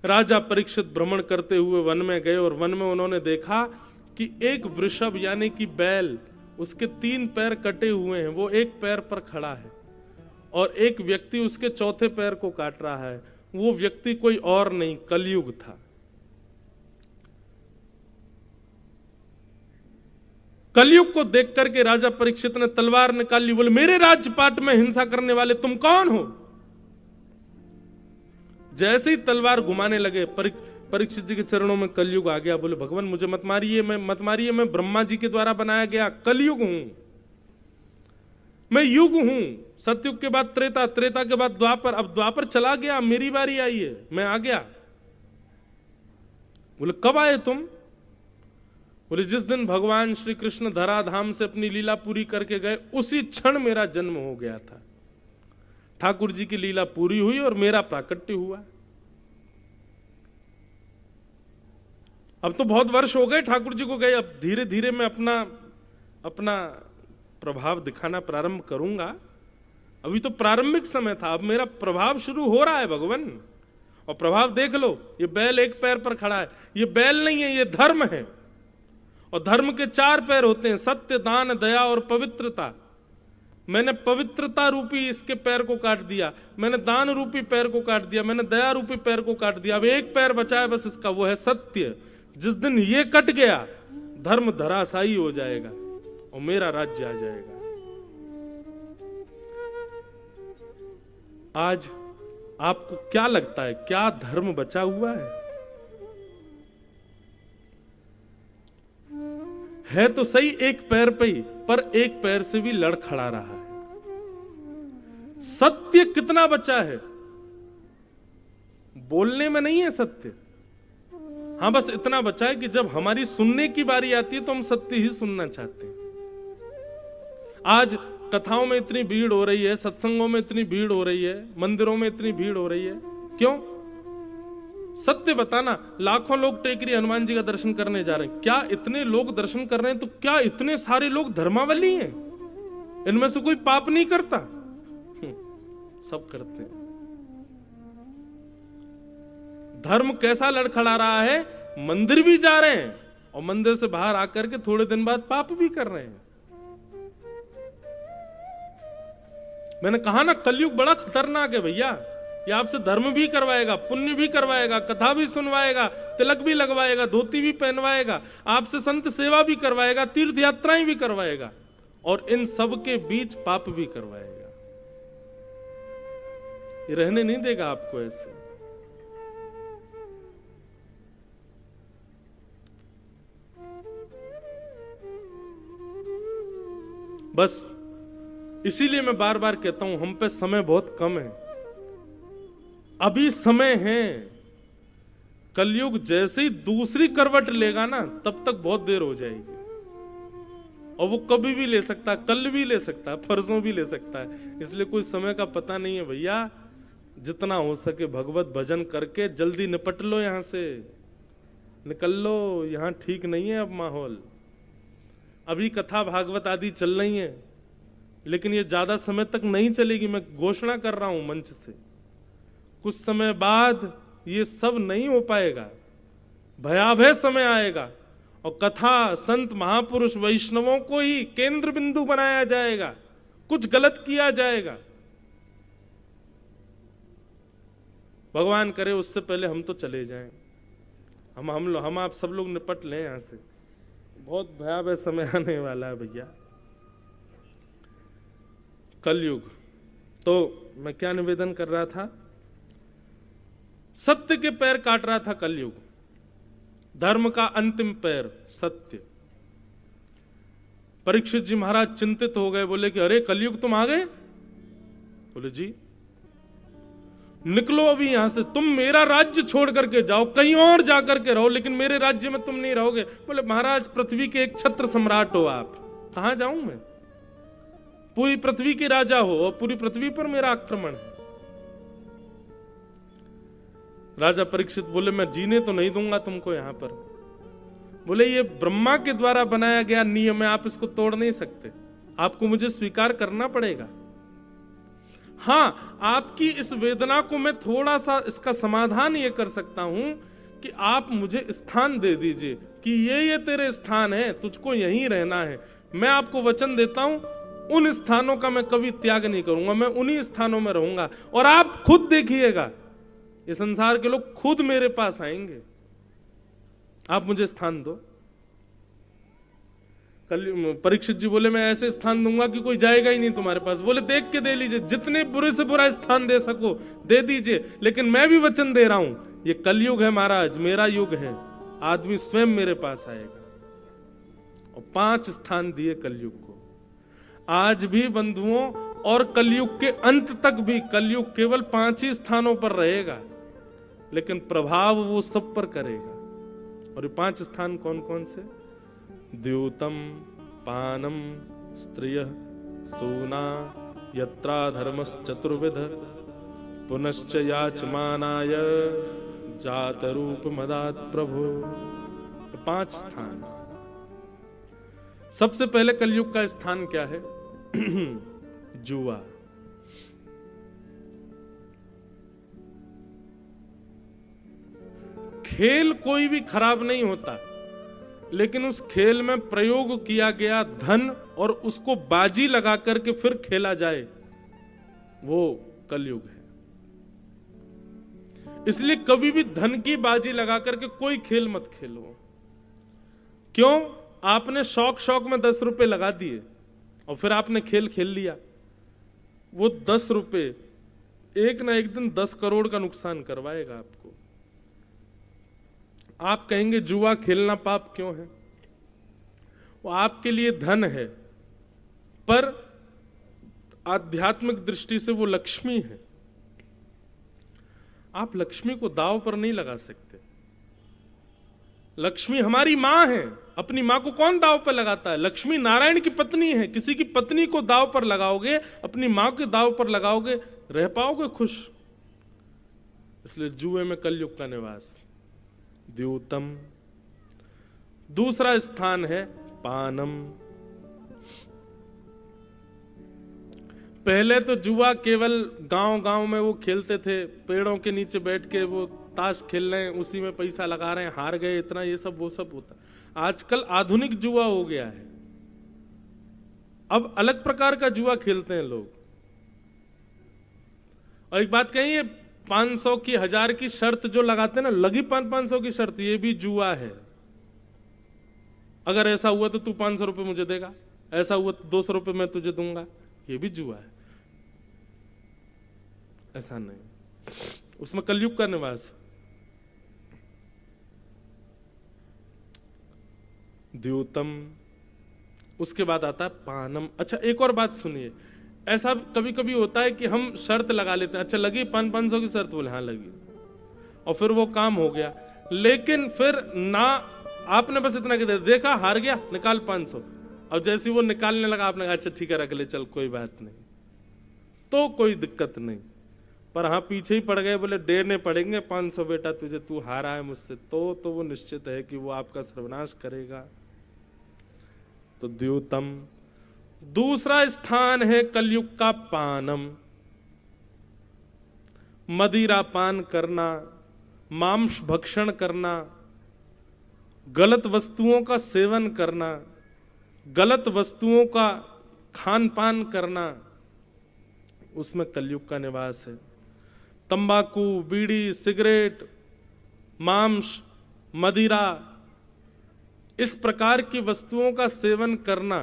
राजा परीक्षित भ्रमण करते हुए वन में गए और वन में उन्होंने देखा कि एक वृषभ यानी कि बैल, उसके 3 पैर कटे हुए हैं, वो एक पैर पर खड़ा है और एक व्यक्ति उसके चौथे पैर को काट रहा है। वो व्यक्ति कोई और नहीं, कलयुग था। कलयुग को देख करके राजा परीक्षित ने तलवार निकाली, बोले मेरे राज्यपाट में हिंसा करने वाले तुम कौन हो? जैसे ही तलवार घुमाने लगे, परीक्षित जी के चरणों में कलयुग आ गया। बोले भगवान मुझे मत मारिए, मैं ब्रह्मा जी के द्वारा बनाया गया कलयुग हूं, मैं युग हूं। सतयुग के बाद त्रेता, त्रेता के बाद द्वापर, अब द्वापर चला गया, मेरी बारी आई है, मैं आ गया। बोले कब आए तुम? बोले जिस दिन भगवान श्री कृष्ण धराधाम से अपनी लीला पूरी करके गए, उसी क्षण मेरा जन्म हो गया था। ठाकुर जी की लीला पूरी हुई और मेरा प्राकट्य हुआ। अब तो बहुत वर्ष हो गए ठाकुर जी को गए, अब धीरे धीरे मैं अपना प्रभाव दिखाना प्रारंभ करूंगा। अभी तो प्रारंभिक समय था, अब मेरा प्रभाव शुरू हो रहा है भगवान। और प्रभाव देख लो, ये बैल एक पैर पर खड़ा है, ये बैल नहीं है, ये धर्म है। और धर्म के 4 पैर होते हैं, सत्य, दान, दया और पवित्रता। मैंने पवित्रता रूपी इसके पैर को काट दिया, मैंने दान रूपी पैर को काट दिया, मैंने दया रूपी पैर को काट दिया। अब एक पैर बचा है बस इसका, वो है सत्य। जिस दिन ये कट गया, धर्म धराशायी हो जाएगा और मेरा राज्य आ जाएगा। आज आपको क्या लगता है, क्या धर्म बचा हुआ है तो सही एक पैर पे ही, पर एक पैर से भी लड़ खड़ा रहा है। सत्य कितना बचा है? बोलने में नहीं है सत्य। हाँ, बस इतना बचा है कि जब हमारी सुनने की बारी आती है तो हम सत्य ही सुनना चाहते हैं। आज कथाओं में इतनी भीड़ हो रही है, सत्संगों में इतनी भीड़ हो रही है, मंदिरों में इतनी भीड़ हो रही है, क्यों? सत्य बताना। लाखों लोग टेकरी हनुमान जी का दर्शन करने जा रहे हैं, क्या इतने लोग दर्शन कर रहे हैं तो क्या इतने सारे लोग धर्मावली हैं? इनमें से कोई पाप नहीं करता? सब करते हैं। धर्म कैसा लड़खड़ा रहा है? मंदिर भी जा रहे हैं और मंदिर से बाहर आकर के थोड़े दिन बाद पाप भी कर रहे हैं। मैंने कहा ना, कलयुग बड़ा खतरनाक है भैया। ये आपसे धर्म भी करवाएगा, पुण्य भी करवाएगा, कथा भी सुनवाएगा, तिलक भी लगवाएगा, धोती भी पहनवाएगा, आपसे संत सेवा भी करवाएगा, तीर्थ यात्राएं भी करवाएगा और इन सब के बीच पाप भी करवाएगा। ये रहने नहीं देगा आपको ऐसे। बस इसीलिए मैं बार बार कहता हूं, हम पे समय बहुत कम है। अभी समय है। कलयुग जैसे ही दूसरी करवट लेगा ना, तब तक बहुत देर हो जाएगी। और वो कभी भी ले सकता है, कल भी ले सकता है, परसों भी ले सकता है। इसलिए कोई समय का पता नहीं है भैया। जितना हो सके भगवत भजन करके जल्दी निपट लो, यहां से निकल लो। यहां ठीक नहीं है अब माहौल। अभी कथा भागवत आदि चल रही है, लेकिन ये ज्यादा समय तक नहीं चलेगी। मैं घोषणा कर रहा हूं मंच से, कुछ समय बाद ये सब नहीं हो पाएगा, भयावह समय आएगा और कथा, संत, महापुरुष, वैष्णवों को ही केंद्र बिंदु बनाया जाएगा। कुछ गलत किया जाएगा। भगवान करे उससे पहले हम तो चले जाएं। हम आप सब लोग निपट लें यहां से। बहुत भयावह समय आने वाला है भैया, कलयुग। तो मैं क्या निवेदन कर रहा था? सत्य के पैर काट रहा था कलयुग। धर्म का अंतिम पैर सत्य। परीक्षित जी महाराज चिंतित हो गए, बोले कि अरे कलयुग तुम आ गए? बोले जी। निकलो अभी यहां से, तुम मेरा राज्य छोड़ करके जाओ, कहीं और जाकर के रहो, लेकिन मेरे राज्य में तुम नहीं रहोगे। बोले महाराज पृथ्वी के एक छत्र सम्राट हो आप, कहां जाऊं मैं? पूरी पृथ्वी के राजा हो और पूरी पृथ्वी पर मेरा आक्रमण है। राजा परीक्षित बोले मैं जीने तो नहीं दूंगा तुमको यहां पर। बोले ये ब्रह्मा के द्वारा बनाया गया नियम है, आप इसको तोड़ नहीं सकते, आपको मुझे स्वीकार करना पड़ेगा। हाँ, आपकी इस वेदना को मैं थोड़ा सा इसका समाधान ये कर सकता हूं कि आप मुझे स्थान दे दीजिए कि ये तेरे स्थान है, तुझको यहीं रहना है। मैं आपको वचन देता हूं, उन स्थानों का मैं कभी त्याग नहीं करूंगा, मैं उन्हीं स्थानों में रहूंगा। और आप खुद देखिएगा, ये संसार के लोग खुद मेरे पास आएंगे। आप मुझे स्थान दो। कल परीक्षित जी बोले, मैं ऐसे स्थान दूंगा कि कोई जाएगा ही नहीं तुम्हारे पास। बोले देख के दे लीजिए, जितने बुरे से बुरा स्थान दे सको दे दीजिए, लेकिन मैं भी वचन दे रहा हूं, ये कलयुग है महाराज, मेरा युग है, आदमी स्वयं मेरे पास आएगा। और 5 स्थान दिए कलयुग को। आज भी बंधुओं, और कलयुग के अंत तक भी कलयुग केवल 5 ही स्थानों पर रहेगा, लेकिन प्रभाव वो सब पर करेगा। और ये 5 स्थान कौन कौन से? द्यूतम, पानम, स्त्रियः, सूना, यत्रा धर्मश्चतुर्विध, पुनश्च याचमानाय जात रूप मदात प्रभु। 5 स्थान। सबसे पहले कलयुग का स्थान क्या है? जुआ। खेल कोई भी खराब नहीं होता, लेकिन उस खेल में प्रयोग किया गया धन और उसको बाजी लगा करके फिर खेला जाए, वो कलयुग है। इसलिए कभी भी धन की बाजी लगा करके कोई खेल मत खेलो। क्यों? आपने शौक में 10 रुपए लगा दिए और फिर आपने खेल खेल लिया, वो 10 रुपए एक ना एक दिन 10 करोड़ का नुकसान करवाएगा आपको। आप कहेंगे जुआ खेलना पाप क्यों है? वो आपके लिए धन है, पर आध्यात्मिक दृष्टि से वो लक्ष्मी है। आप लक्ष्मी को दांव पर नहीं लगा सकते। लक्ष्मी हमारी मां है, अपनी मां को कौन दांव पर लगाता है? लक्ष्मी नारायण की पत्नी है। किसी की पत्नी को दांव पर लगाओगे, अपनी मां के दांव पर लगाओगे, रह पाओगे खुश? इसलिए जुए में कलयुग का निवास। द्यूतम। दूसरा स्थान है पानम। पहले तो जुआ केवल गांव गांव में वो खेलते थे, पेड़ों के नीचे बैठ के वो ताश खेल रहे हैं, उसी में पैसा लगा रहे हैं, हार गए इतना, ये सब वो सब होता। आजकल आधुनिक जुआ हो गया है, अब अलग प्रकार का जुआ खेलते हैं लोग। और एक बात कहिए, 500 की 1000 की शर्त जो लगाते हैं ना, लगी 500 की शर्त, ये भी जुआ है। अगर ऐसा हुआ तो तू 500 रुपए मुझे देगा, ऐसा हुआ तो 200 रुपए मैं तुझे दूंगा, ये भी जुआ है। ऐसा नहीं, उसमें कलयुग का निवास। द्यूतम। उसके बाद आता है पानम। अच्छा, एक और बात सुनिए, ऐसा कभी कभी होता है कि हम शर्त लगा लेते हैं, अच्छा लगी 500 की शर्त, बोले हाँ लगी, और फिर वो काम हो गया, लेकिन फिर ना आपने बस इतना कह दिया, देखा हार गया, निकाल 500। अब जैसे वो निकालने लगा, आपने कहा अच्छा ठीक है रख ले, चल कोई बात नहीं, तो कोई दिक्कत नहीं। पर हाँ पीछे ही पड़ गए, बोले देने पड़ेंगे 500 बेटा तुझे, तू हारा है मुझसे, तो वो निश्चित है कि वो आपका सर्वनाश करेगा। तो द्यूतम। दूसरा स्थान है कलयुग का पानम। मदिरा पान करना, मांस भक्षण करना, गलत वस्तुओं का सेवन करना, गलत वस्तुओं का खान पान करना, उसमें कलयुग का निवास है। तंबाकू, बीड़ी, सिगरेट, मांस, मदिरा, इस प्रकार की वस्तुओं का सेवन करना,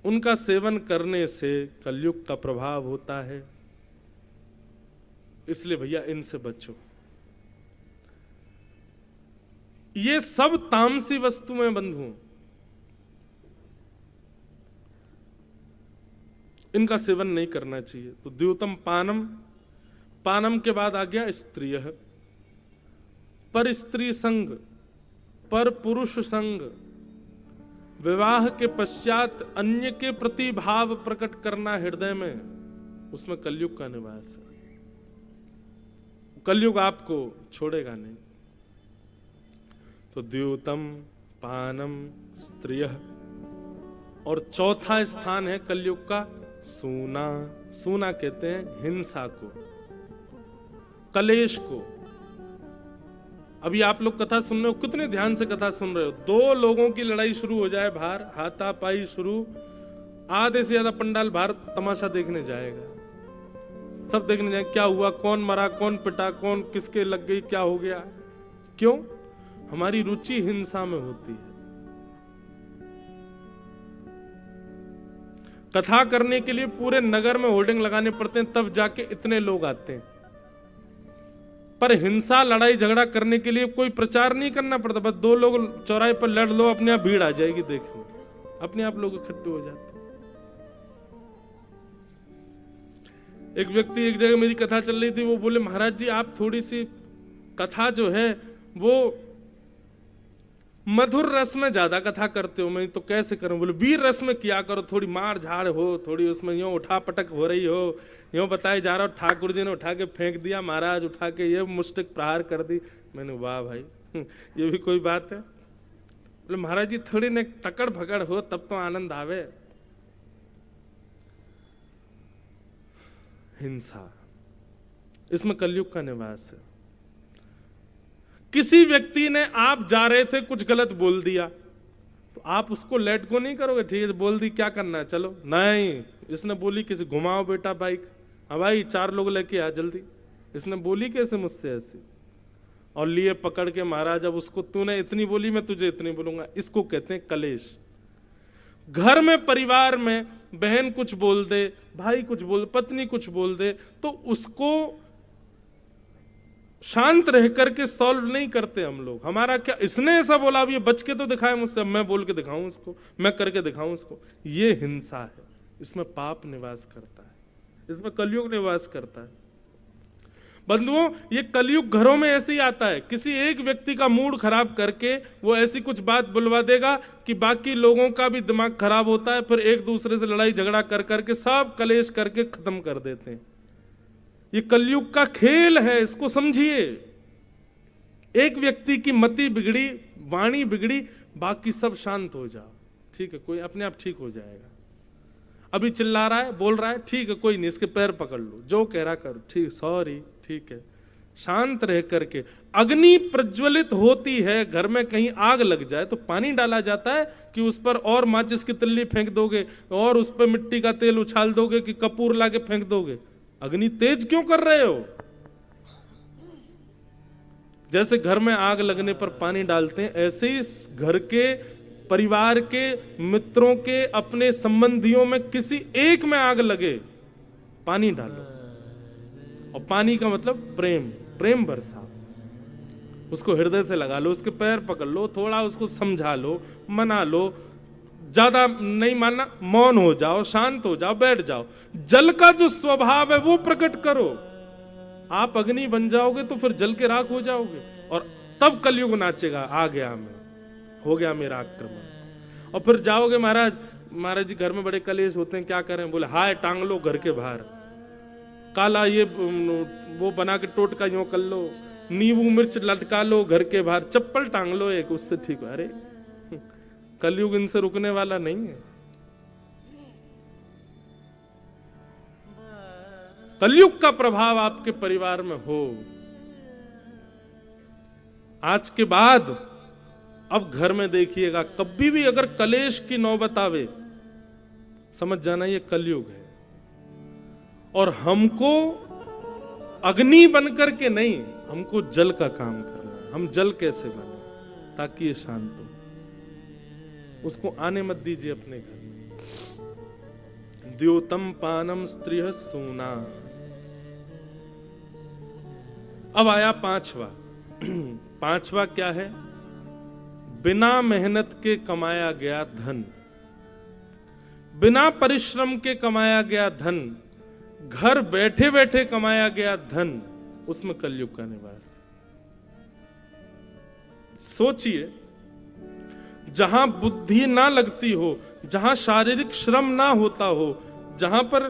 उनका सेवन करने से कलयुग का प्रभाव होता है। इसलिए भैया इनसे बचो। ये सब तामसी वस्तुएं बंधुओं, इनका सेवन नहीं करना चाहिए। तो द्यूतम पानम। पानम के बाद आ गया स्त्रियः। पर स्त्री संग, पर पुरुष संग, विवाह के पश्चात अन्य के प्रति भाव प्रकट करना हृदय में, उसमें कलयुग का निवास है। कलयुग आपको छोड़ेगा नहीं। तो द्यूतम, पानम, स्त्रियः। और चौथा स्थान है कलयुग का सूना, सूना कहते हैं हिंसा को, कलेश को। अभी आप लोग कथा सुन रहे हो, कितने ध्यान से कथा सुन रहे हो। दो लोगों की लड़ाई शुरू हो जाए बाहर, हाथापाई शुरू, आधे से ज्यादा पंडाल बाहर तमाशा देखने जाएगा, सब देखने जाएंगे क्या हुआ, कौन मरा, कौन पिटा, कौन किसके लग गई, क्या हो गया। क्यों? हमारी रुचि हिंसा में होती है। कथा करने के लिए पूरे नगर में होर्डिंग लगाने पड़ते हैं, तब जाके इतने लोग आते हैं। पर हिंसा, लड़ाई झगड़ा करने के लिए कोई प्रचार नहीं करना पड़ता, बस दो लोग चौराहे पर लड़ लो, अपने आप भीड़ आ जाएगी देखने, अपने आप लोग इकट्ठे हो जाते। एक व्यक्ति एक जगह मेरी कथा चल रही थी, वो बोले महाराज जी आप थोड़ी सी कथा जो है वो मधुर रस में ज्यादा कथा करते हो। मैं तो कैसे करूं? बोले वीर रस में किया करो, थोड़ी मार झाड़ हो, थोड़ी उसमें यूं उठा पटक हो रही हो, यूं बताए जा रहा हो ठाकुर जी ने उठा के फेंक दिया, महाराज उठा के ये मुष्टिक प्रहार कर दी। मैंने वाह भाई ये भी कोई बात है? बोले महाराज जी थोड़ी ने तकड़ भगड़ हो तब तो आनंद आवे। हिंसा, इसमें कलयुग का निवास है। किसी व्यक्ति ने, आप जा रहे थे कुछ गलत बोल दिया, तो आप उसको लेट गो नहीं करोगे, ठीक है बोल दी क्या करना है चलो, नहीं। इसने बोली किसी, घुमाओ बेटा बाइक, हाँ भाई 4 लोग लेके आ जल्दी। इसने बोली कैसे मुझसे ऐसी, और लिए पकड़ के महाराज अब उसको, तूने इतनी बोली मैं तुझे इतनी बोलूंगा। इसको कहते हैं कलेश। घर में, परिवार में बहन कुछ बोल दे, भाई कुछ बोल, पत्नी कुछ बोल दे, तो उसको शांत रह करके सॉल्व नहीं करते हम लोग। हमारा क्या, इसने ऐसा बोला, अब ये बच के तो दिखाए मुझसे, मैं बोल के दिखाऊं इसको, मैं करके दिखाऊं इसको। ये हिंसा है, इसमें पाप निवास करता है, इसमें कलयुग निवास करता है। बंधुओं, ये कलयुग घरों में ऐसे ही आता है। किसी एक व्यक्ति का मूड खराब करके वो ऐसी कुछ बात बुलवा देगा कि बाकी लोगों का भी दिमाग खराब होता है, फिर एक दूसरे से लड़ाई झगड़ा कर करके सब कलेश करके खत्म कर देते हैं। ये कलयुग का खेल है, इसको समझिए। एक व्यक्ति की मति बिगड़ी, वाणी बिगड़ी, बाकी सब शांत हो जाओ, ठीक है, कोई अपने आप ठीक हो जाएगा। अभी चिल्ला रहा है, बोल रहा है, ठीक है कोई नहीं, इसके पैर पकड़ लो, जो कह रहा करो, ठीक, सॉरी, ठीक है। शांत रह करके, अग्नि प्रज्वलित होती है, घर में कहीं आग लग जाए तो पानी डाला जाता है कि उस पर और माचिस की तिल्ली फेंक दोगे और उस पर मिट्टी का तेल उछाल दोगे कि कपूर लाके फेंक दोगे? अग्नि तेज क्यों कर रहे हो? जैसे घर में आग लगने पर पानी डालते हैं, ऐसे ही घर के, परिवार के, मित्रों के, अपने संबंधियों में किसी एक में आग लगे, पानी डालो। और पानी का मतलब प्रेम, प्रेम बरसाओ, उसको हृदय से लगा लो, उसके पैर पकड़ लो, थोड़ा उसको समझा लो, मना लो, ज्यादा नहीं मानना, मौन हो जाओ, शांत हो जाओ, बैठ जाओ। जल का जो स्वभाव है वो प्रकट करो। आप अग्नि बन जाओगे तो फिर जल के राख हो जाओगे, और तब कलयुग नाचेगा, आ गया मैं, हो गया मेरा आक्रमण। और फिर जाओगे महाराज, महाराज जी घर में बड़े कलेश होते हैं, क्या करें? बोले हाय टांग लो घर के बाहर, काला ये वो बना के टोटका यूं कर लो, नींबू मिर्च लटका लो घर के बाहर, चप्पल टांग लो एक, उससे ठीक है। अरे कलयुग इनसे रुकने वाला नहीं है। कलयुग का प्रभाव आपके परिवार में हो, आज के बाद अब घर में देखिएगा, कभी भी अगर कलेश की नौबत आवे, समझ जाना ये कलयुग है। और हमको अग्नि बनकर के नहीं, हमको जल का काम करना है। हम जल कैसे बने ताकि ये शांत हो, उसको आने मत दीजिए अपने घर में। द्योतम पानम स्त्रिय सूना। अब आया पांचवा। पांचवा क्या है? बिना मेहनत के कमाया गया धन, बिना परिश्रम के कमाया गया धन, घर बैठे बैठे कमाया गया धन, उसमें कलयुग का निवास है। सोचिए, जहां बुद्धि ना लगती हो, जहां शारीरिक श्रम ना होता हो, जहां पर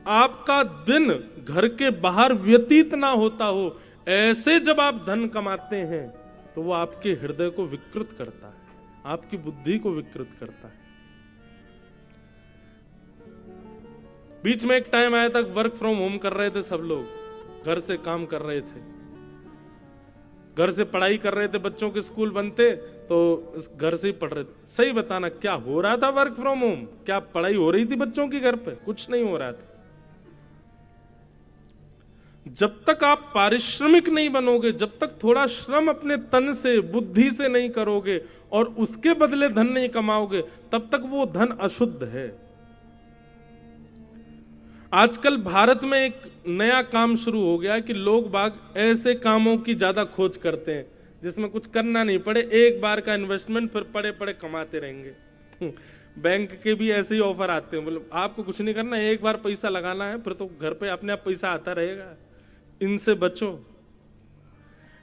आपका दिन घर के बाहर व्यतीत ना होता हो, ऐसे जब आप धन कमाते हैं तो वो आपके हृदय को विकृत करता है, आपकी बुद्धि को विकृत करता है। बीच में एक टाइम आया था वर्क फ्रॉम होम कर रहे थे, सब लोग घर से काम कर रहे थे, घर से पढ़ाई कर रहे थे, बच्चों के स्कूल बनते तो घर से ही पढ़ रहे थे। सही बताना क्या हो रहा था वर्क फ्रॉम होम? क्या पढ़ाई हो रही थी बच्चों की घर पे? कुछ नहीं हो रहा था। जब तक आप पारिश्रमिक नहीं बनोगे, जब तक थोड़ा श्रम अपने तन से बुद्धि से नहीं करोगे और उसके बदले धन नहीं कमाओगे, तब तक वो धन अशुद्ध है। आजकल भारत में एक नया काम शुरू हो गया है कि लोग बाग ऐसे कामों की ज्यादा खोज करते हैं जिसमें कुछ करना नहीं पड़े, एक बार का इन्वेस्टमेंट, फिर पड़े पड़े कमाते रहेंगे। बैंक के भी ऐसे ही ऑफर आते हैं, मतलब आपको कुछ नहीं करना, एक बार पैसा लगाना है, फिर तो घर पे अपने आप पैसा आता रहेगा। इनसे बचो।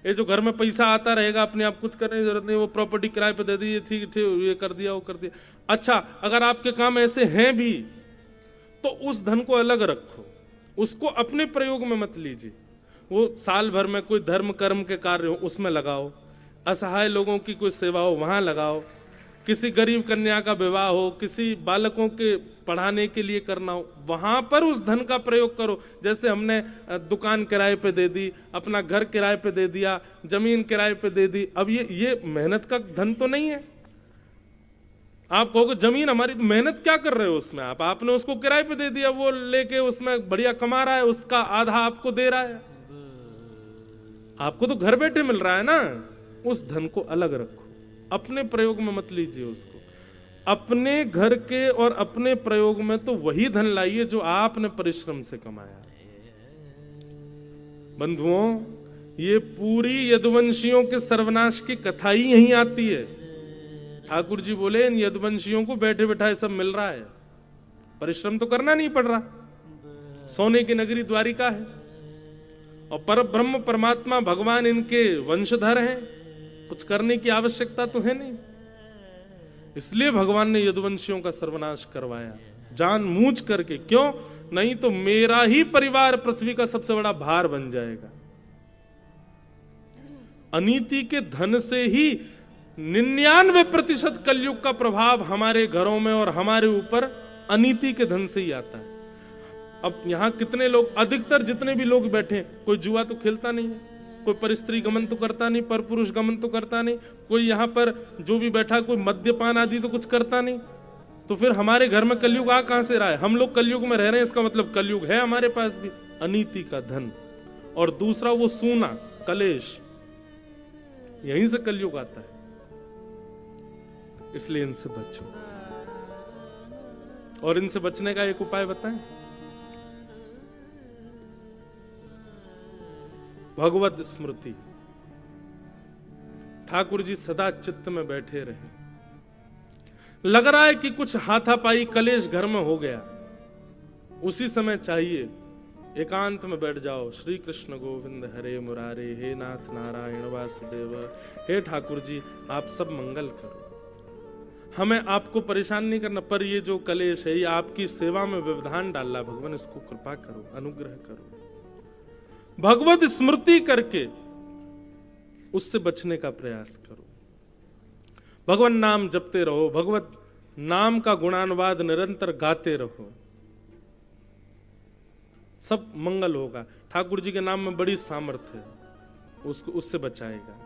ये जो घर में पैसा आता रहेगा अपने आप, कुछ करने की जरूरत नहीं, वो प्रॉपर्टी किराए पे दे दी, ठीक ठीक, ये कर दिया, वो कर दिया। अच्छा, अगर आपके काम ऐसे हैं भी तो उस धन को अलग रखो, उसको अपने प्रयोग में मत लीजिए। वो साल भर में कोई धर्म कर्म के कार्य हो उसमें लगाओ, असहाय लोगों की कोई सेवा हो वहां लगाओ, किसी गरीब कन्या का विवाह हो, किसी बालकों के पढ़ाने के लिए करना हो, वहां पर उस धन का प्रयोग करो। जैसे हमने दुकान किराए पे दे दी, अपना घर किराए पे दे दिया, जमीन किराए पे दे दी, अब ये मेहनत का धन तो नहीं है। आप कहोगे जमीन हमारी, तो मेहनत क्या कर रहे हो उसमें? आपने उसको किराए पे दे दिया, वो लेके उसमें बढ़िया कमा रहा है, उसका आधा आपको दे रहा है, आपको तो घर बैठे मिल रहा है ना। उस धन को अलग रखो, अपने प्रयोग में मत लीजिए उसको। अपने घर के और अपने प्रयोग में तो वही धन लाइए जो आपने परिश्रम से कमाया। बंधुओं, ये पूरी यदुवंशियों के सर्वनाश की कथा ही यहीं आती है। ठाकुर जी बोले इन यदुवंशियों को बैठे बैठाए सब मिल रहा है, परिश्रम तो करना नहीं पड़ रहा, सोने की नगरी द्वारिका है और पर ब्रह्म परमात्मा भगवान इनके वंशधर हैं, कुछ करने की आवश्यकता तो है नहीं। इसलिए भगवान ने यदुवंशियों का सर्वनाश करवाया जानबूझ करके। क्यों? नहीं तो मेरा ही परिवार पृथ्वी का सबसे बड़ा भार बन जाएगा। अनीति के धन से ही 99% कलयुग का प्रभाव हमारे घरों में और हमारे ऊपर अनीति के धन से ही आता है। अब यहां कितने लोग, अधिकतर जितने भी लोग बैठे, कोई जुआ तो खेलता नहीं है, कोई परस्त्री गमन तो करता नहीं, पर पुरुष गमन तो करता नहीं, कोई यहां पर जो भी बैठा कोई मद्यपान आदि तो कुछ करता नहीं। तो फिर हमारे घर में कलयुग आ कहां से रहा है? हम लोग कलयुग में रह रहे हैं, इसका मतलब कलयुग है हमारे पास भी। अनीति का धन और दूसरा वो सूना कलेश, यहीं से कलयुग आता है। इसलिए इनसे बचो। और इनसे बचने का एक उपाय बताएं। भगवत स्मृति। ठाकुर जी सदा चित्त में बैठे रहे। लग रहा है कि कुछ हाथापाई कलेश घर में हो गया, उसी समय चाहिए एकांत में बैठ जाओ। श्री कृष्ण गोविंद हरे मुरारे, हे नाथ नारायण वासुदेव, हे ठाकुर जी आप सब मंगल करो, हमें आपको परेशान नहीं करना, पर ये जो कलेश है ये आपकी सेवा में व्यवधान डाल रहा है, भगवान इसको कृपा करो, अनुग्रह करो। भगवत स्मृति करके उससे बचने का प्रयास करो। भगवान नाम जपते रहो, भगवत नाम का गुणानुवाद निरंतर गाते रहो, सब मंगल होगा। ठाकुर जी के नाम में बड़ी सामर्थ्य है, उसको उससे बचाएगा।